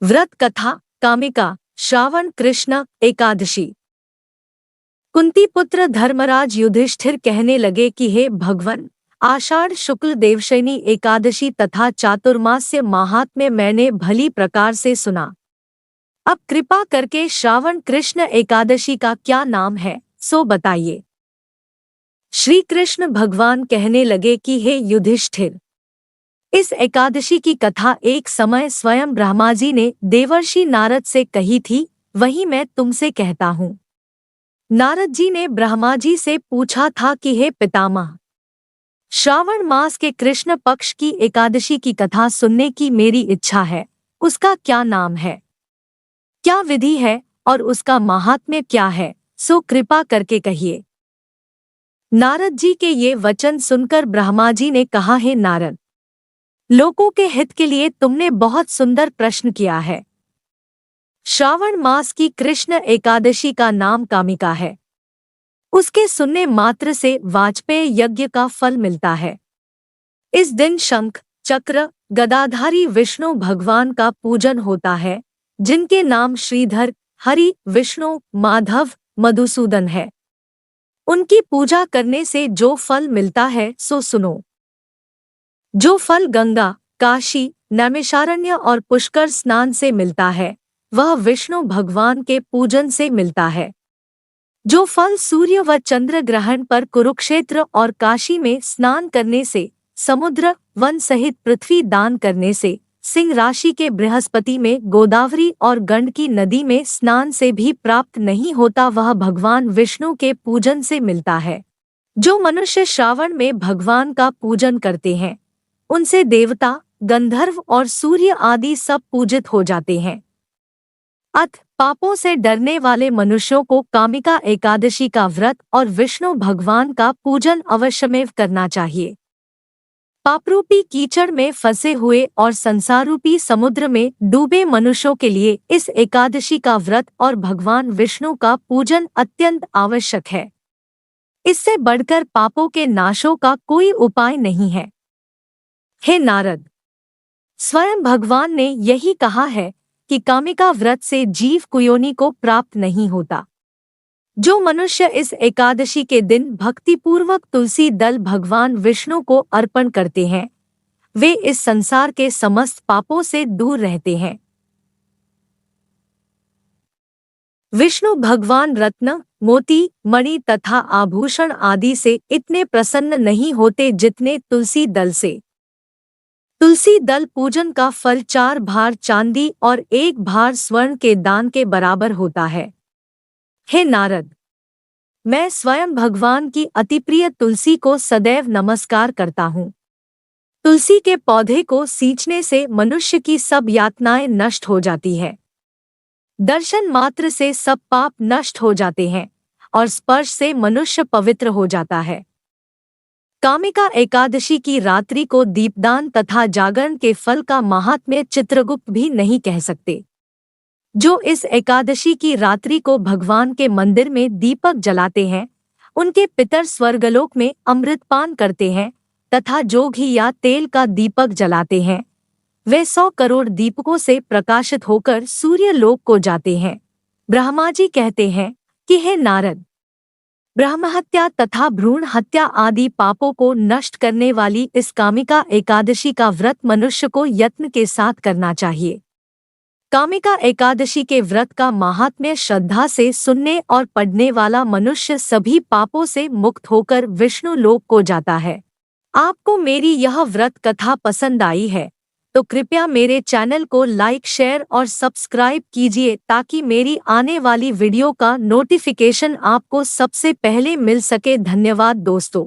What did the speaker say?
व्रत कथा कामिका श्रावण कृष्ण एकादशी। कुंती पुत्र धर्मराज युधिष्ठिर कहने लगे कि हे भगवन, आषाढ़ शुक्ल देवशयनी एकादशी तथा चातुर्मास्य महात्म्य मैंने भली प्रकार से सुना। अब कृपा करके श्रावण कृष्ण एकादशी का क्या नाम है सो बताइए। श्री कृष्ण भगवान कहने लगे कि हे युधिष्ठिर, इस एकादशी की कथा एक समय स्वयं ब्रह्मा जी ने देवर्षि नारद से कही थी, वही मैं तुमसे कहता हूँ। नारद जी ने ब्रह्मा जी से पूछा था कि हे पितामह, श्रावण मास के कृष्ण पक्ष की एकादशी की कथा सुनने की मेरी इच्छा है, उसका क्या नाम है, क्या विधि है और उसका महात्म्य क्या है, सो कृपा करके कहिए। नारद जी के ये वचन सुनकर ब्रह्मा जी ने कहा, हे नारद, लोकों के हित के लिए तुमने बहुत सुंदर प्रश्न किया है। श्रावण मास की कृष्ण एकादशी का नाम कामिका है। उसके सुनने मात्र से वाजपेय यज्ञ का फल मिलता है। इस दिन शंख चक्र गदाधारी विष्णु भगवान का पूजन होता है, जिनके नाम श्रीधर, हरि, विष्णु, माधव, मधुसूदन है। उनकी पूजा करने से जो फल मिलता है सो सुनो। जो फल गंगा, काशी, नैमिषारण्य और पुष्कर स्नान से मिलता है, वह विष्णु भगवान के पूजन से मिलता है। जो फल सूर्य व चंद्र ग्रहण पर कुरुक्षेत्र और काशी में स्नान करने से, समुद्र वन सहित पृथ्वी दान करने से, सिंह राशि के बृहस्पति में गोदावरी और गंडकी नदी में स्नान से भी प्राप्त नहीं होता, वह भगवान विष्णु के पूजन से मिलता है। जो मनुष्य श्रावण में भगवान का पूजन करते हैं, उनसे देवता, गंधर्व और सूर्य आदि सब पूजित हो जाते हैं। अतः पापों से डरने वाले मनुष्यों को कामिका एकादशी का व्रत और विष्णु भगवान का पूजन अवश्यमेव करना चाहिए। पापरूपी कीचड़ में फंसे हुए और संसारूपी समुद्र में डूबे मनुष्यों के लिए इस एकादशी का व्रत और भगवान विष्णु का पूजन अत्यंत आवश्यक है। इससे बढ़कर पापों के नाशों का कोई उपाय नहीं है। हे नारद, स्वयं भगवान ने यही कहा है कि कामिका व्रत से जीव कुयोनि को प्राप्त नहीं होता। जो मनुष्य इस एकादशी के दिन भक्तिपूर्वक तुलसी दल भगवान विष्णु को अर्पण करते हैं, वे इस संसार के समस्त पापों से दूर रहते हैं। विष्णु भगवान रत्न, मोती, मणि तथा आभूषण आदि से इतने प्रसन्न नहीं होते जितने तुलसी दल से। तुलसी दल पूजन का फल 4 भार चांदी और 1 भार स्वर्ण के दान के बराबर होता है। हे नारद, मैं स्वयं भगवान की अतिप्रिय तुलसी को सदैव नमस्कार करता हूँ। तुलसी के पौधे को सींचने से मनुष्य की सब यातनाएं नष्ट हो जाती है। दर्शन मात्र से सब पाप नष्ट हो जाते हैं और स्पर्श से मनुष्य पवित्र हो जाता है। कामिका एकादशी की रात्रि को दीपदान तथा जागरण के फल का महात्म्य चित्रगुप्त भी नहीं कह सकते। जो इस एकादशी की रात्रि को भगवान के मंदिर में दीपक जलाते हैं, उनके पितर स्वर्गलोक में अमृतपान करते हैं तथा जो घी या तेल का दीपक जलाते हैं, वे 100 करोड़ दीपकों से प्रकाशित होकर सूर्य लोक को जाते हैं। ब्रह्मा जी कहते हैं कि हे नारद, ब्रह्महत्या तथा भ्रूण हत्या आदि पापों को नष्ट करने वाली इस कामिका एकादशी का व्रत मनुष्य को यत्न के साथ करना चाहिए। कामिका एकादशी के व्रत का महात्म्य श्रद्धा से सुनने और पढ़ने वाला मनुष्य सभी पापों से मुक्त होकर विष्णु लोक को जाता है। आपको मेरी यह व्रत कथा पसंद आई है तो कृपया मेरे चैनल को लाइक, शेयर और सब्सक्राइब कीजिए ताकि मेरी आने वाली वीडियो का नोटिफिकेशन आपको सबसे पहले मिल सके। धन्यवाद दोस्तों।